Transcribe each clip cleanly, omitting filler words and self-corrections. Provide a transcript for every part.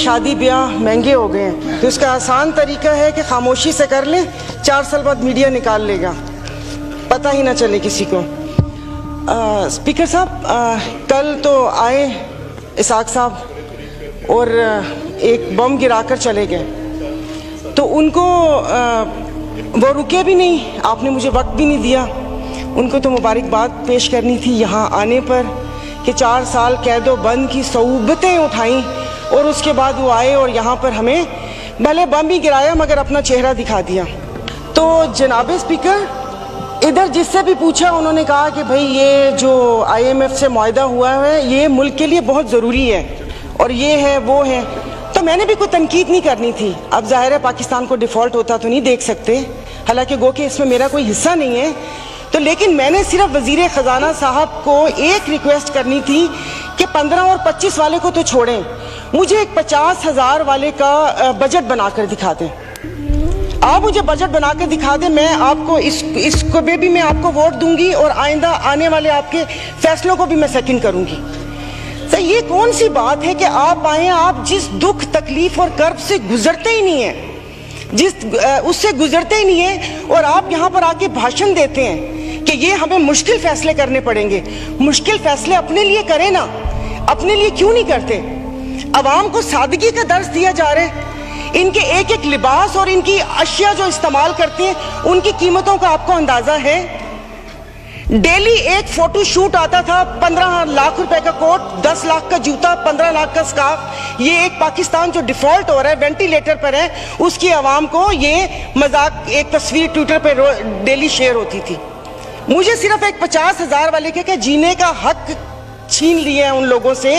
शादी ब्याह महंगे हो गए हैं, तो इसका आसान तरीका है कि खामोशी से कर लें, 4 साल बाद मीडिया निकाल लेगा, पता ही ना चले किसी को। स्पीकर साहब, कल तो आए इसाक साहब और एक बम गिराकर चले गए, तो उनको वो रुके भी नहीं, आपने मुझे वक्त भी नहीं दिया। उनको तो मुबारकबाद पेश करनी थी यहाँ आने पर कि 4 साल कैदो बंद की सऊबतें उठाई और उसके बाद वो आए और यहाँ पर हमें भले बम ही गिराया मगर अपना चेहरा दिखा दिया। तो जनाब स्पीकर, इधर जिससे भी पूछा उन्होंने कहा कि भाई ये जो IMF से मुआहदा हुआ है ये मुल्क के लिए बहुत ज़रूरी है और ये है वो है, तो मैंने भी कोई तनकीद नहीं करनी थी। अब जाहिर है पाकिस्तान को डिफ़ॉल्ट होता तो नहीं देख सकते, हालांकि गो कि इसमें मेरा कोई हिस्सा नहीं है, तो लेकिन मैंने सिर्फ वज़ीर ख़जाना साहब को एक रिक्वेस्ट करनी थी कि 15 और 25 वाले को तो छोड़ें, मुझे एक 50,000 वाले का बजट बनाकर दिखा दें। आप मुझे बजट बनाकर दिखा दें, मैं आपको इसको भी मैं आपको वोट दूंगी और आइंदा आने वाले आपके फैसलों को भी मैं सेकंड करूंगी। तो ये कौन सी बात है कि आप आए, आप जिस दुख तकलीफ और कर्ब से गुजरते ही नहीं है, उससे गुजरते ही नहीं है, और आप यहाँ पर आके भाषण देते हैं कि ये हमें मुश्किल फैसले करने पड़ेंगे। मुश्किल फैसले अपने लिए करें ना, अपने लिए क्यों नहीं करते? अवाम को सादगी का दर्स दिया जा रहा है, इनके एक एक लिबास और इनकी अशिया जो इस्तेमाल करते हैं उनकी कीमतों का आपको अंदाजा है? डेली एक फोटो शूट आता था, 15 लाख रुपए का कोट, 10 लाख का जूता, 15 लाख का स्कार्फ। ये एक पाकिस्तान जो डिफॉल्ट हो रहा है, वेंटिलेटर पर है, उसकी आवाम को ये मजाक एक तस्वीर ट्विटर पर डेली शेयर होती थी। मुझे सिर्फ एक 50,000 वाले के जीने का हक छीन लिए हैं उन लोगों से।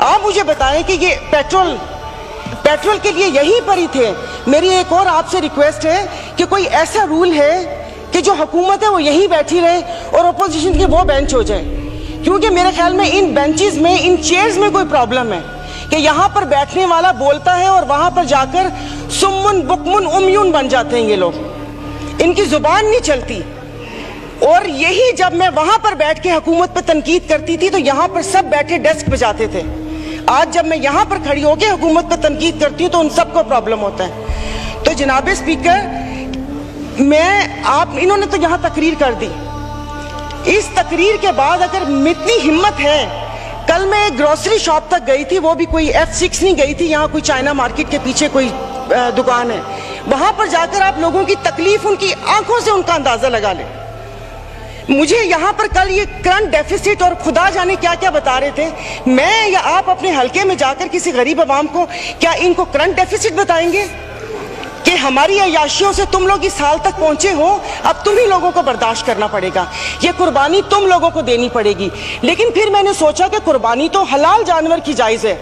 आप मुझे बताएं कि ये पेट्रोल के लिए यहीं पर ही थे। मेरी एक और आपसे रिक्वेस्ट है कि कोई ऐसा रूल है कि जो हुकूमत है वो यहीं बैठी रहे और अपोजिशन के वो बेंच हो जाए, क्योंकि मेरे ख्याल में इन बेंचेस में, इन चेयर्स में कोई प्रॉब्लम है कि यहाँ पर बैठने वाला बोलता है और वहां पर जाकर सुम्मुन बुकमुन उम्यून बन जाते हैं ये लोग, इनकी जुबान नहीं चलती। और यही जब मैं वहां पर बैठ के हुकूमत पर तनकीद करती थी तो यहाँ पर सब बैठे डेस्क बजाते थे। आज जब मैं यहाँ पर खड़ी होकर हुकूमत पर तनकीद करती हूँ तो उन सबको प्रॉब्लम होता है। तो जनाब स्पीकर, इन्होंने तो यहाँ तकरीर कर दी, इस तकरीर के बाद अगर इतनी हिम्मत है, कल मैं एक ग्रोसरी शॉप तक गई थी, वो भी कोई F6 नहीं गई थी, यहाँ कोई चाइना मार्केट के पीछे कोई दुकान है, वहां पर जाकर आप लोगों की तकलीफ, उनकी आंखों से उनका अंदाजा लगा ले। मुझे यहाँ पर कल ये करंट डेफिसिट और खुदा जाने क्या क्या बता रहे थे, मैं या आप अपने हलके में जाकर किसी गरीब आवाम को क्या इनको करंट डेफिसिट बताएंगे कि हमारी अयाशियों से तुम लोग इस साल तक पहुंचे हो, अब तुम ही लोगों को बर्दाश्त करना पड़ेगा, ये कुर्बानी तुम लोगों को देनी पड़ेगी। लेकिन फिर मैंने सोचा कि कुर्बानी तो हलाल जानवर की जायज है,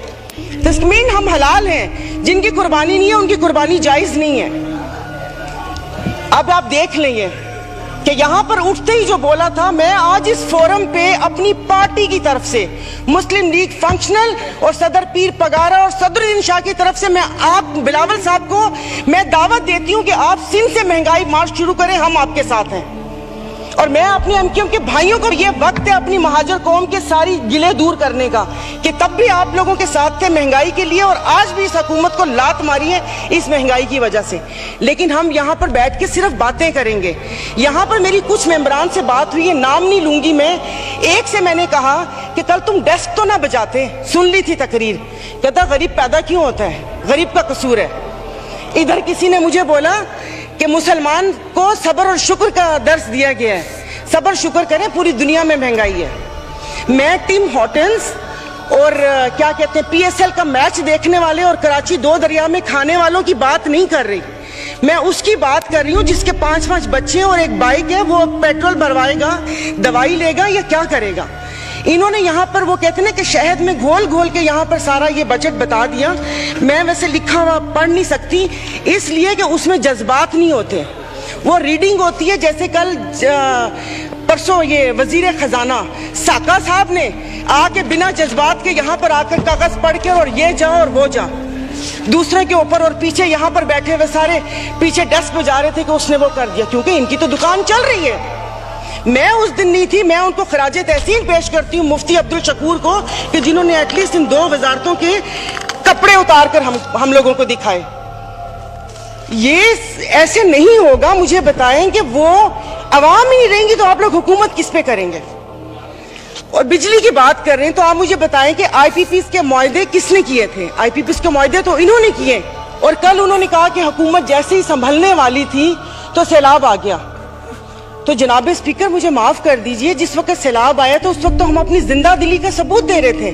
तस्मीन हम हलाल हैं, जिनकी कुर्बानी नहीं है उनकी कुर्बानी जायज नहीं है। अब आप देख लेंगे कि यहाँ पर उठते ही जो बोला था, मैं आज इस फोरम पे अपनी पार्टी की तरफ से, मुस्लिम लीग फंक्शनल और सदर पीर पगारा और सदरुद्दीन शाह की तरफ से मैं आप बिलावल साहब को मैं दावत देती हूँ कि आप सिंध से महंगाई मार्च शुरू करें, हम आपके साथ हैं। और मैं अपने एमक्यूएम के भाइयों को, ये वक्त है अपनी महाजर कौम के सारी गिले दूर करने का कि तब भी आप लोगों के साथ थे महंगाई के लिए और आज भी इस हुकूमत को लात मारी है इस महंगाई की वजह से। लेकिन हम यहाँ पर बैठ के सिर्फ बातें करेंगे। यहाँ पर मेरी कुछ मेंबरान से बात हुई है, नाम नहीं लूंगी मैं। एक से मैंने कहा कि कल तुम डेस्क तो ना बजाते, सुन ली थी तकरीर, कहता गरीब पैदा क्यों होता है, गरीब का कसूर है। इधर किसी ने मुझे बोला कि मुसलमान को सब्र और शुक्र का दर्स दिया गया है, सब्र शुक्र करें, पूरी दुनिया में महंगाई है। मैं टिम हॉर्टन्स और क्या कहते हैं PSL का मैच देखने वाले और कराची 2 दरिया में खाने वालों की बात नहीं कर रही, मैं उसकी बात कर रही हूँ जिसके 5-5 बच्चे और एक बाइक है, वो पेट्रोल भरवाएगा, दवाई लेगा या क्या करेगा। इन्होंने यहाँ पर वो कहते हैं कि शहद में घोल घोल के यहाँ पर सारा ये बजट बता दिया। मैं वैसे लिखा हुआ पढ़ नहीं सकती इसलिए कि उसमें जज्बात नहीं होते, वो रीडिंग होती है। जैसे कल परसों ये वजीर खजाना साका साहब ने आके बिना जज्बात के यहाँ पर आकर कागज पढ़ के और ये जा और वो जा, दूसरे के ऊपर और पीछे यहाँ पर बैठे हुए सारे पीछे डेस्क पे जा रहे थे कि उसने वो कर दिया, क्योंकि इनकी तो दुकान चल रही है। मैं उस दिन नहीं थी, मैं उनको खराजे तहसीन पेश करती हूँ मुफ्ती अब्दुल शकूर को कि जिन्होंने एटलीस्ट इन 2 वजारतों के कपड़े उतार कर हम लोगों को दिखाए। ये ऐसे नहीं होगा। मुझे बताएं कि वो अवाम ही नहीं रहेंगी तो आप लोग हुकूमत किस पे करेंगे? और बिजली की बात कर रहे हैं तो आप मुझे बताएं कि आईपीपीस के मुआहदे किसने किए थे? आईपीपीस के मुआहदे तो इन्होंने किए। और कल उन्होंने कहा कि हुकूमत जैसे ही संभलने वाली थी तो सैलाब आ गया। तो जनाब स्पीकर मुझे माफ कर दीजिए, जिस वक्त सैलाब आया तो उस वक्त तो हम अपनी जिंदा दिली का सबूत दे रहे थे।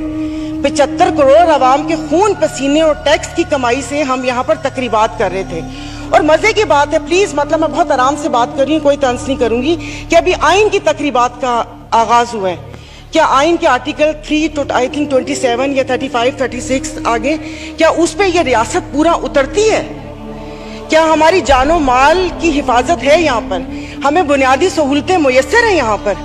75 करोड़ आवाम के खून पसीने और टैक्स की कमाई से हम यहाँ पर तकरीबात कर रहे थे। और मजे की बात है, प्लीज मतलब मैं बहुत आराम से बात कर रही हूँ, कोई तंज नहीं करूंगी, कि अभी आइन की तकरीबात का आगाज हुआ है। क्या आइन के आर्टिकल 3 आई थिंक 27 या 35, 36 आगे, क्या उस पे ये रियासत पूरा उतरती है? क्या हमारी जानो माल की हिफाजत है? यहाँ पर हमें बुनियादी सहूलतें मुयस्सर हैं यहाँ पर?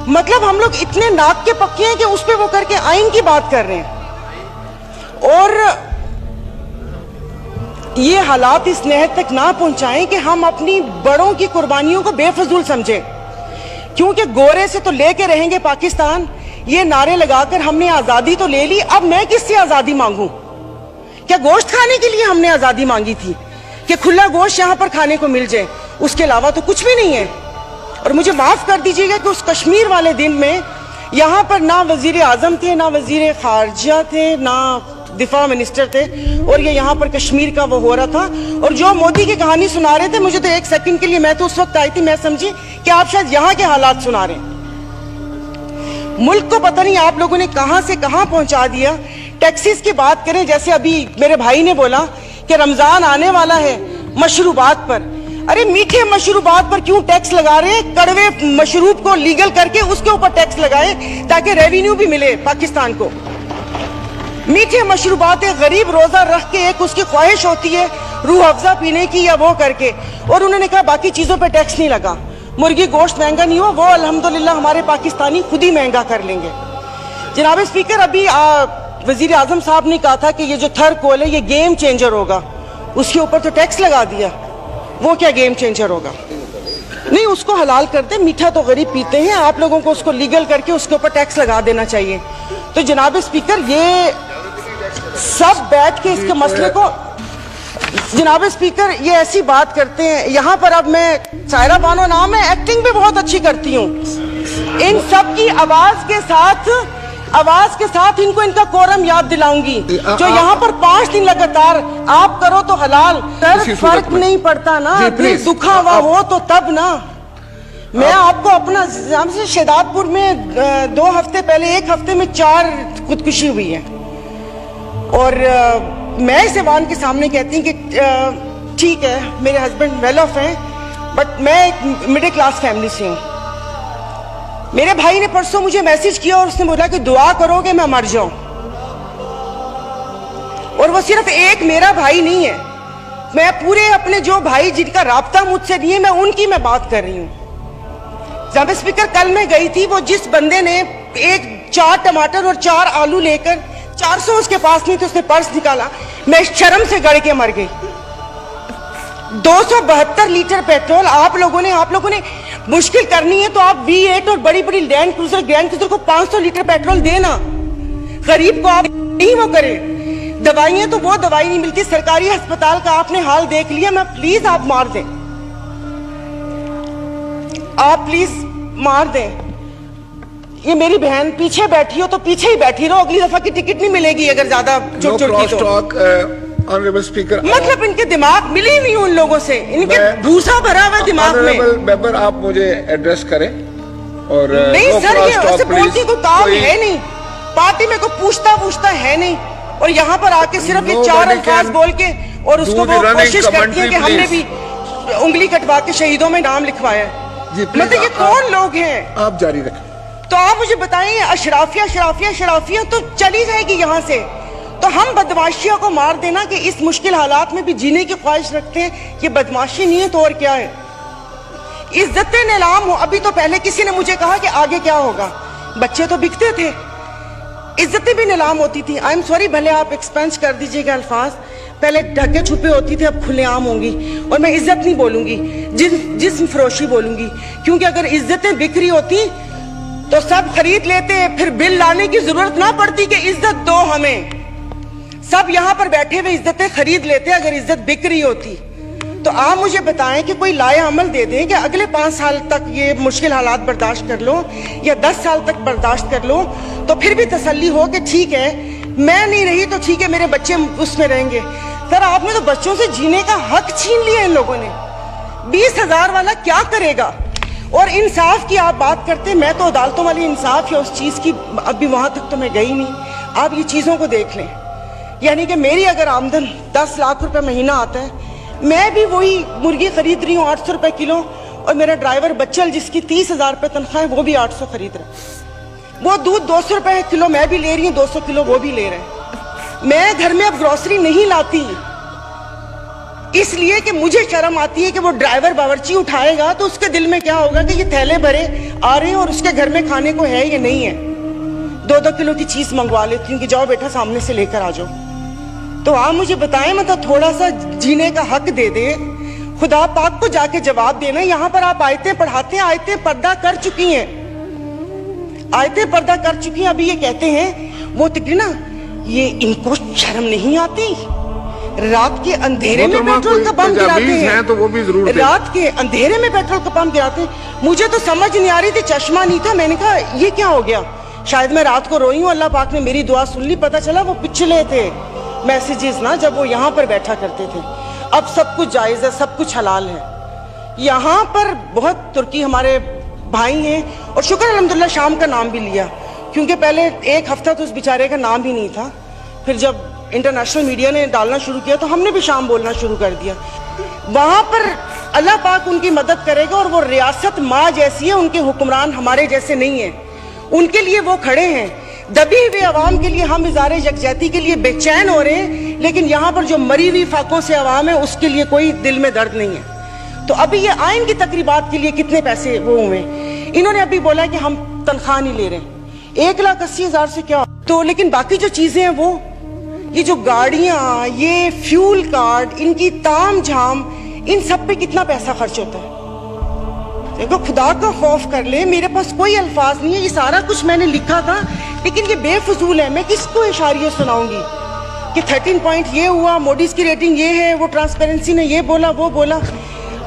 मतलब हम लोग इतने नाक के पक्के हैं कि उस पे वो करके आइन की बात कर रहे हैं। और ये हालात इस नहर तक ना पहुंचाएं कि हम अपनी बड़ों की कुर्बानियों को बेफजूल समझें, क्योंकि गोरे से तो लेके रहेंगे पाकिस्तान, ये नारे लगाकर हमने आजादी तो ले ली, अब मैं किससे आजादी मांगूं? क्या गोश्त खाने के लिए हमने आजादी मांगी थी कि खुला गोश्त यहां पर खाने को मिल जाए? उसके अलावा तो कुछ भी नहीं है। और मुझे माफ कर दीजिएगा कि उस कश्मीर वाले दिन में यहां पर ना वजीर आजम थे, ना वजीर खारजा थे, ना दिफा मिनिस्टर थे, और ये यहाँ पर कश्मीर का वो हो रहा था। और जो मोदी की कहानी सुना रहे थे, मुझे तो एक सेकंड के लिए, मैं तो उस वक्त आई थी, मैं समझी कि आप शायद यहाँ के हालात सुना रहे हैं। मुल्क को पता नहीं आप लोगों ने कहां से कहां पहुंचा दिया। टैक्सीज की बात करें, जैसे अभी मेरे भाई ने बोला कि रमजान आने वाला है, मशरूबात पर, अरे मीठे मशरूबात पर क्यों टैक्स लगा रहे हैं? कड़वे मशरूब को लीगल करके उसके ऊपर टैक्स लगाए ताकि रेवेन्यू भी मिले पाकिस्तान को। मीठे मशरूबात, गरीब रोजा रख के एक उसकी ख्वाहिश होती है रूह अफ़ज़ा पीने की या वो करके, और उन्होंने कहा बाकी चीजों पे टैक्स नहीं लगा। मुर्गी गोश्त महंगा नहीं हुआ, वो अल्हम्दुलिल्लाह हमारे पाकिस्तानी खुद ही महंगा कर लेंगे। जनाब स्पीकर, अभी वजीर आजम साहब ने कहा था कि ये जो थर कोल है ये गेम चेंजर होगा, उसके ऊपर तो टैक्स लगा दिया। वो क्या गेम चेंजर होगा? नहीं, उसको हलाल कर दे, मीठा तो गरीब पीते हैं, आप लोगों को उसको लीगल करके उसके ऊपर टैक्स लगा देना चाहिए। तो जनाब स्पीकर, ये सब बैठ के इसके मसले को, जनाब स्पीकर ये ऐसी बात करते हैं यहाँ पर। अब मैं सायरा बानो नाम है, एक्टिंग भी बहुत अच्छी करती हूँ। इन सब की आवाज के साथ इनको इनका कोरम याद दिलाऊंगी। जो यहाँ पर 5 दिन लगातार आप करो तो हलाल, फर्क नहीं पड़ता ना, दुखा हुआ हो तो तब ना। मैं आपको अपना से शेदादपुर में 2 हफ्ते पहले, 1 हफ्ते में 4 खुदकुशी हुई है। और मैं इस ऐवान के सामने कहती हूँ कि ठीक है, मेरे हस्बैंड वेल ऑफ हैं, बट मैं एक मिडिल क्लास फैमिली से हूँ। मेरे भाई ने परसों मुझे मैसेज किया और उसने बोला कि दुआ करोगे मैं मर जाऊं। और वो सिर्फ एक मेरा भाई नहीं है, मैं पूरे अपने जो भाई जिनका राब्ता मुझसे नहीं है, मैं उनकी मैं बात कर रही हूँ। जब स्पीकर, कल मैं गई थी, वो जिस बंदे ने 4 टमाटर और 4 आलू लेकर 400 उसके पास नहीं थे, उसने पर्स निकाला, मैं शर्म से गड़ के मर गई। 272 लीटर पेट्रोल आप लोगों ने मुश्किल करनी है तो आप V8 और बड़ी बड़ी ग्रैंड क्रूजर को 500 लीटर पेट्रोल देना, गरीब को आप नहीं वो करें। दवाइयां तो वो दवाई नहीं मिलती, सरकारी अस्पताल का आपने हाल देख लिया। मैं प्लीज आप मार दें, आप प्लीज मार दें। ये मेरी बहन पीछे बैठी हो तो पीछे ही बैठी रहो, अगली दफा की टिकट नहीं मिलेगी अगर ज्यादा चुट की तो। ऑनरेबल स्पीकर, मतलब इनके दिमाग मिले ही नहीं उन लोगों से, इनके भूसा भरा हुआ दिमाग में। मेंबर आप मुझे एड्रेस करें। और नहीं सर, ये ऐसे बोलती को काम है नहीं, पार्टी में को पूछता है नहीं, और यहाँ पर आके सिर्फ ये 4 अल्फाज बोल के और उसको वो कोशिश करती है कि हमने भी उंगली कटवा के शहीदों में नाम लिखवाया। मतलब ये कौन लोग हैं? आप जारी रखें। तो आप मुझे बताइए, अशराफिया तो चली जाएगी यहाँ से, तो हम बदमाशियों को मार देना कि इस मुश्किल हालात में भी जीने की ख्वाहिश रखते हैं, ये बदमाशी नहीं है तो और क्या है? इज्जतें नीलाम हो। अभी तो पहले किसी ने मुझे कहा कि आगे क्या होगा, बच्चे तो बिकते थे, इज्जतें भी नीलाम होती थी। आई एम सॉरी, भले आप एक्सपेंस कर दीजिएगा अल्फाज, पहले ढके छुपे होती थे, अब खुलेआम होंगी। और मैं इज्जत नहीं बोलूंगी, जिस्म फरोशी बोलूंगी, क्योंकि अगर इज्जतें बिक रही होती तो सब खरीद लेते, फिर बिल लाने की जरूरत ना पड़ती कि इज्जत दो हमें। सब यहाँ पर बैठे हुए इज्जतें खरीद लेते अगर इज्जत बिक रही होती। तो आप मुझे बताएं कि कोई लाया अमल दे दें कि अगले 5 साल तक ये मुश्किल हालात बर्दाश्त कर लो या 10 साल तक बर्दाश्त कर लो, तो फिर भी तसल्ली हो कि ठीक है मैं नहीं रही तो ठीक है मेरे बच्चे उसमें रहेंगे। सर आपने तो बच्चों से जीने का हक छीन लिया इन लोगों ने। 20,000 वाला क्या करेगा? और इंसाफ की आप बात करते, मैं तो अदालतों वाली इंसाफ या उस चीज की अभी वहां तक तो मैं गई नहीं। आप ये चीजों को देख लें, यानी कि मेरी अगर आमदन 10 लाख रुपए महीना आता है, मैं भी वही मुर्गी खरीद रही हूँ 800 रुपए किलो, और मेरा ड्राइवर बच्चल जिसकी 30,000 रुपए तनख्वाह है वो भी 800 खरीद रहा है। वो दूध 200 रुपए किलो मैं भी ले रही हूँ, 200 किलो वो भी ले रहे हैं। मैं घर में अब ग्रोसरी नहीं लाती इसलिए कि मुझे शर्म आती है कि वो ड्राइवर बावर्ची उठाएगा तो उसके दिल में क्या होगा कि ये थैले भरे आ रहे हैं और उसके घर में खाने को है या नहीं है। 2-2 किलो की चीज मंगवा लेती हूँ कि जाओ बेटा सामने से लेकर आ जाओ। तो आप मुझे बताएं, मतलब थोड़ा सा जीने का हक दे दे, खुदा पाक को जाके जवाब देना। यहाँ पर आप आयतें पढ़ाते हैं, आयतें पर्दा कर चुकी हैं, आयतें पर्दा कर चुकी हैं। अभी ये कहते हैं वो तिकरी ना, ये इनको शर्म नहीं आती, रात के अंधेरे में पेट्रोल का पंप गिराते हैं, तो वो भी जरूर रात के अंधेरे में पेट्रोल का पंप गिराते हैं। मुझे तो समझ नहीं आ रही थी, चश्मा नहीं था, मैंने कहा ये क्या हो गया, शायद मैं रात को रोई हूँ, अल्लाह पाक ने मेरी दुआ सुन ली। पता चला वो पिछले थे मैसेजेस ना, जब वो यहाँ पर बैठा करते थे। अब सब कुछ जायज है, सब कुछ हलाल है। यहाँ पर बहुत तुर्की हमारे भाई हैं, और शुक्र अल्हम्दुलिल्लाह शाम का नाम भी लिया, क्योंकि पहले 1 हफ्ता तो उस बेचारे का नाम ही नहीं था। फिर जब इंटरनेशनल मीडिया ने डालना शुरू किया तो हमने भी शाम बोलना शुरू कर दिया। वहां पर अल्लाह पाक उनकी मदद करेगा, और वो रियासत माँ जैसी है, उनके हुक्मरान हमारे जैसे नहीं है, उनके लिए वो खड़े हैं। दबी हुए अवाम के लिए हम इज़ारे यकजहती के लिए बेचैन हो रहे हैं, लेकिन यहाँ पर जो मरी हुई फाकों से अवाम है उसके लिए कोई दिल में दर्द नहीं है। तो अभी ये आइन की तकरीबात के लिए कितने पैसे वो हुए, इन्होंने अभी बोला कि हम तनख्वाह नहीं ले रहे। 1,80,000 से क्या तो, लेकिन बाकी जो चीजें हैं वो, ये जो गाड़ियां, ये फ्यूल कार्ड, इनकी ताम झाम, इन सब पे कितना पैसा खर्च होता है। देखो खुदा का खौफ कर ले, मेरे पास कोई अल्फाज नहीं है, ये सारा कुछ मैंने लिखा था लेकिन ये बेफजूल है। मैं किसको इशारिये सुनाऊंगी कि 13 पॉइंट ये हुआ, मोडीज की रेटिंग ये है, वो ट्रांसपेरेंसी ने ये बोला वो बोला।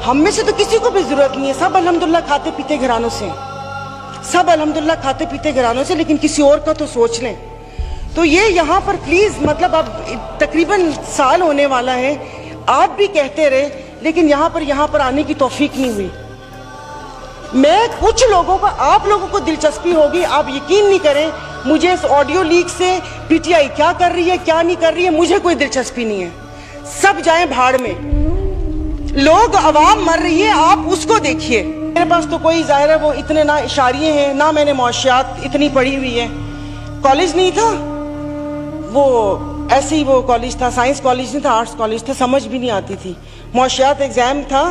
हम में से तो किसी को भी जरूरत नहीं है, सब अल्हम्दुलिल्लाह खाते पीते घरानों से, सब अल्हम्दुलिल्लाह खाते पीते घरानों से, लेकिन किसी और का तो सोच लें। तो ये यहाँ पर प्लीज, मतलब अब तकरीबन साल होने वाला है, आप भी कहते रहे, लेकिन यहाँ पर आने की तौफीक नहीं हुई। मैं कुछ लोगों का, आप लोगों को दिलचस्पी होगी, आप यकीन नहीं करें, मुझे इस ऑडियो लीक से पीटीआई क्या कर रही है क्या नहीं कर रही है मुझे कोई दिलचस्पी नहीं है। सब जाए भाड़ में, लोग अवाम मर रही है, आप उसको देखिए। मेरे पास तो कोई जाहिर है वो इतने ना इशारिये हैं, ना मैंने मौशियात इतनी पढ़ी हुई है। कॉलेज नहीं था वो, ऐसे ही वो कॉलेज था, साइंस कॉलेज नहीं था, आर्ट्स कॉलेज था, समझ भी नहीं आती थी। मौशियात एग्जाम था,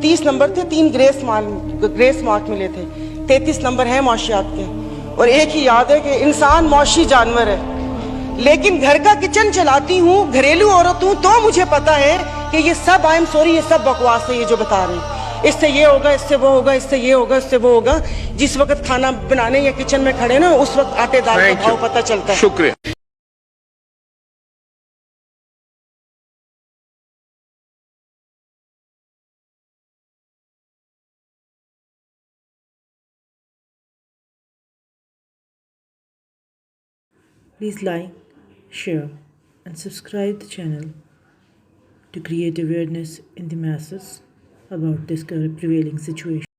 30 नंबर थे, 3 ग्रेस मार्क मिले थे, 33 नंबर है मौशियात के। और एक ही याद है कि इंसान मौशी जानवर है, लेकिन घर का किचन चलाती हूँ, घरेलू औरत हूँ, तो मुझे पता है कि ये सब, आई एम सॉरी, ये सब बकवास है। ये जो बता रहे हैं, इससे ये होगा, इससे वो होगा, इससे ये होगा, इससे वो होगा। जिस वक्त खाना बनाने या किचन में खड़े ना, उस वक्त आटे दाल का भाव पता चलता है। शुक्रिया। Please like, share and subscribe the channel to create awareness in the masses about this current prevailing situation.